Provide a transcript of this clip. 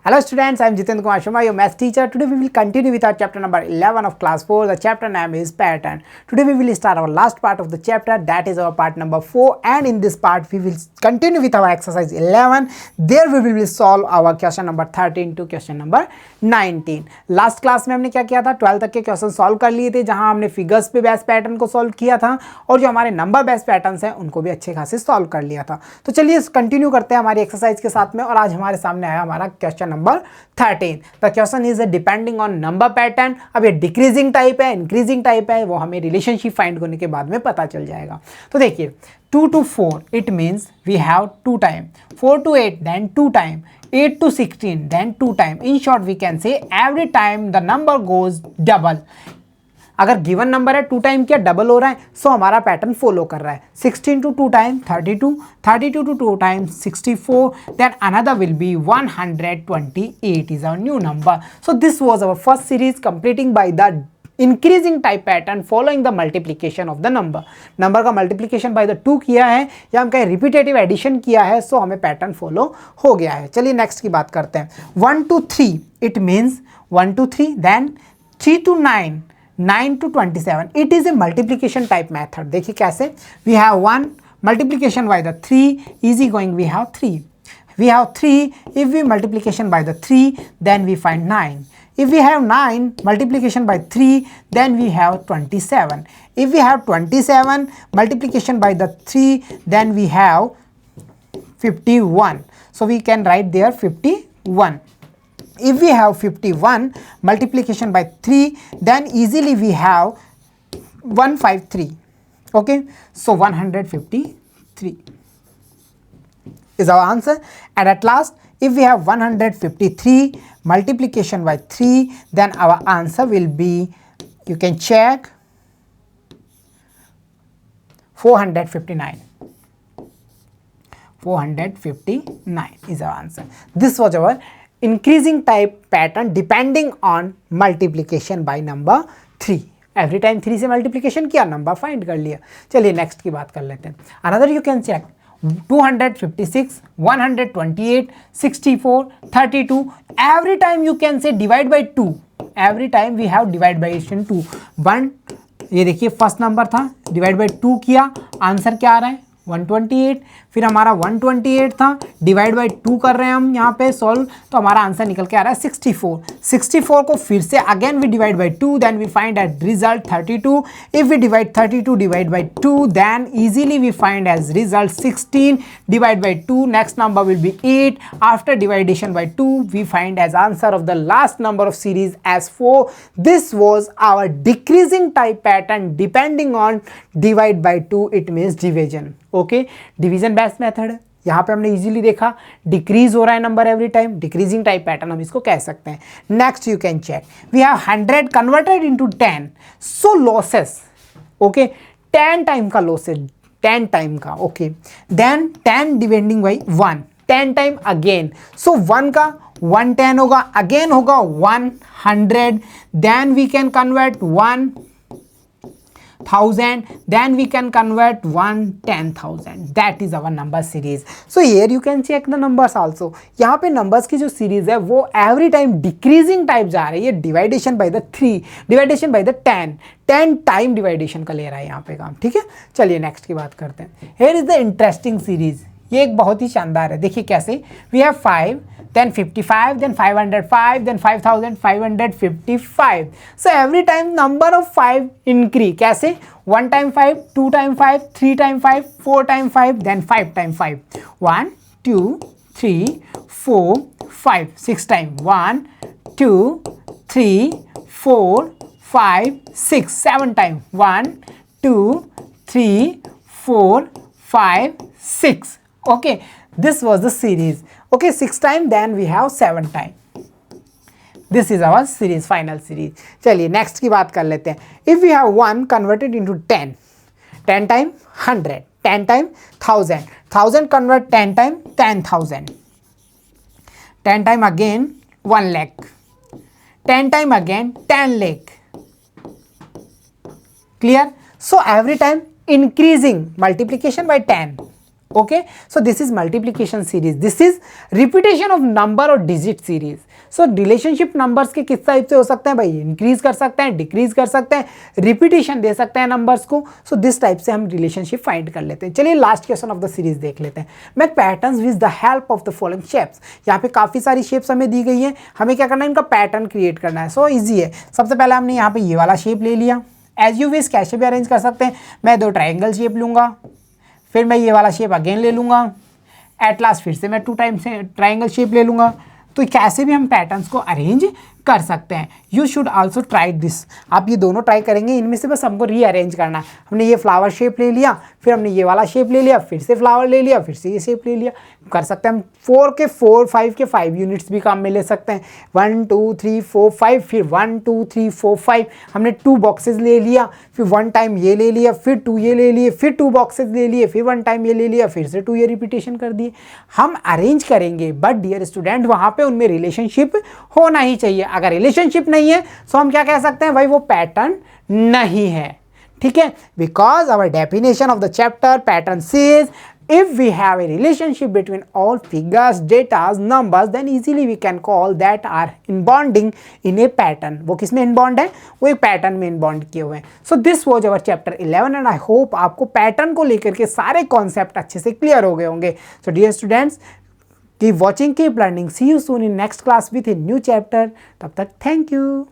Hello students, I am Jitendra Kumar Sharma, your math teacher. Today we will continue with our chapter number 11 of class 4. The chapter name is pattern. Today we will start our last part of the chapter, that is our part number 4, and in this part we will continue with our exercise 11. There we will solve our question number 13 to question number 19. Last class में हमने क्या किया था, 12 तक के question solve कर लिए थे, जहां हमने फिगर्स पे बेस्ड पैटर्न को सॉल्व किया था और जो हमारे नंबर बेस्ड पैटर्न्स हैं उनको भी अच्छे खासे सॉल्व कर लिया था। तो चलिए कंटिन्यू करते हैं हमारी एक्सरसाइज के साथ में, और आज हमारे सामने आया हमारा question number 13। The question is depending on number pattern. अब ये डिक्रीजिंग टाइप है, इंक्रीजिंग टाइप है, वो हमें रिलेशनशिप फाइंड करने के बाद में पता चल जाएगा। तो देखिए 2 to 4 it means we have 2 time, 4 to 8 then 2 time, 8 to 16 then 2 time. In short we can say every time the number goes double. अगर गिवन नंबर है 2 टाइम क्या डबल हो रहा है, सो हमारा पैटर्न फॉलो कर रहा है। 16 to 2 time 32, 32 to 2 time 64, then another will be 128 is our new number. So this was our first series completing by the increasing type pattern following the multiplication of the number. Number का multiplication by the 2 किया है या हम कहें repetitive addition किया है, सो हमें pattern follow हो गया है। चलिए नेक्स्ट की बात करते हैं। 1 to 3 it means 1 to 3 then 3 to 9, 9 to 27। It is a multiplication type method. देखिए कैसे, we have 1 multiplication by the 3, easy going we have 3, we have 3, if we multiplication by the 3 then we find 9, if we have 9 multiplication by 3 then we have 27, if we have 27 multiplication by the 3 then we have 51, so we can write there 51. If we have 51 multiplication by 3 then easily we have 153, okay, so 153 is our answer. And at last if we have 153 multiplication by 3 then our answer will be, you can check, 459. 459 is our answer. This was our increasing type pattern depending on multiplication by number 3. Every time 3 से multiplication किया, number find कर लिया। चलिए next की बात कर लेते हैं। Another you can check 256, 128, 64, 32. Every time you can say divide by 2. Every time we have divide by 2. 1, ये देखिए फर्स्ट नंबर था, डिवाइड बाई 2 किया, आंसर क्या आ रहा है 128। फिर हमारा 128 था, डिवाइड बाई 2 कर रहे हैं हम यहाँ पे सॉल्व, तो हमारा आंसर निकल के आ रहा है 64। 64 को फिर से again we divide by 2, then we find at result 32। If we divide 32 divide by 2 then easily we find as result 16 divide by 2, next number will be 8। After division by 2 we find as answer of the last number of series as 4. This was our decreasing type pattern depending on divide by 2, it means division. Okay, division based method है। यहाँ पे हमने easily देखा decrease हो रहा है number every time, decreasing type pattern हम इसको कह सकते हैं। Next you can check, we have 100 converted into 10, so losses, okay, 10 time का लॉसेस, 10 टाइम का, okay, then 10 dividing by 1, 10 time again, so 1 का 110 होगा, अगेन होगा 100, then we can convert 1000, then we can convert 10,000. That is our number series. So here you can check the numbers also. यहाँ पे numbers की जो series है वो every time decreasing type जा रही है, dividation by the 3, dividation by the 10 time डिवाइडेशन का ले रहा है यहाँ पे काम, ठीक है। चलिए नेक्स्ट की बात करते हैं। Here is the interesting series. ये एक बहुत ही शानदार है, देखिए कैसे, we have 5, then 55, then 505, then 5555. So every time number of 5 increase, कैसे, 1 time 5, 2 time 5, 3 time 5, 4 time 5, then 5 time 5, 1 2 3 4 5, 6 time, 1 2 3 4 5 6, 7 time, 1 2 3 4 5 6. Okay, this was the series. Okay, 6 time, then we have 7 time. This is our series, final series. चलिए next की बात कर लेते हैं। If we have 1 converted into 10, 10 time 100, 10 time 1000, 1000 convert 10 time 10,000, 10 time again 1 lakh, 10 time again 10 lakh. Clear? So every time increasing multiplication by 10. Okay, so this is multiplication series, this is repetition of number और digit series. So relationship numbers के किस type से हो सकते हैं भाई, increase कर सकते हैं, डिक्रीज कर सकते हैं, रिपीटिशन दे सकते हैं नंबर्स को. सो दिस टाइप से हम रिलेशनशिप फाइंड कर लेते हैं. चलिए last question of the series देख लेते हैं. Make patterns with the help of the following shapes. यहाँ पे काफी सारी शेप्स हमें दी गई है, हमें क्या करना है, इनका पैटर्न क्रिएट करना है. सो इजी है. सबसे पहले हमने यहाँ पे ये वाला शेप ले लिया. एज यू विश कैसे भी अरेंज कर सकते हैं. मैं 2 ट्राइंगल शेप लूंगा, फिर मैं ये वाला शेप अगेन ले लूँगा, एट लास्ट फिर से मैं 2 टाइम्स ट्राइंगल शेप ले लूँगा. तो कैसे भी हम पैटर्न्स को अरेंज कर सकते हैं. You should also try this. आप ये दोनों ट्राई करेंगे, इनमें से बस हमको रीअरेंज करना है. हमने ये फ्लावर शेप ले लिया, फिर हमने ये वाला शेप ले लिया, फिर से फ्लावर ले लिया, फिर से ये शेप ले लिया. कर सकते हैं हम 4 के 4, 5 के 5 यूनिट्स भी काम में ले सकते हैं. 1 2 3 4 5, फिर 1 2 3 4 5. हमने 2 बॉक्सेस ले लिया, फिर 1 टाइम ये ले लिया, फिर 2 ये ले लिए, फिर 2 बॉक्सेस ले लिए, फिर 1 टाइम ये ले लिया, फिर से 2 ये रिपीटेशन कर दिए. हम अरेंज करेंगे, बट डियर स्टूडेंट वहाँ पे उनमें रिलेशनशिप होना ही चाहिए. अगर रिलेशनशिप नहीं है तो हम क्या कह सकते हैं भाई, वो पैटर्न नहीं है. ठीक है, because our definition of the chapter pattern says if we have a relationship between all figures, datas, numbers, then easily we can call that are in bonding in a pattern. वो किस में in bond है, वो एक pattern में in bond किए हुए हैं. So this was our chapter 11 and I hope आपको पैटर्न को लेकर के सारे कॉन्सेप्ट अच्छे से क्लियर हो गए होंगे. So dear students, keep watching, keep learning. See you soon in next class with a new chapter. तब तक thank you.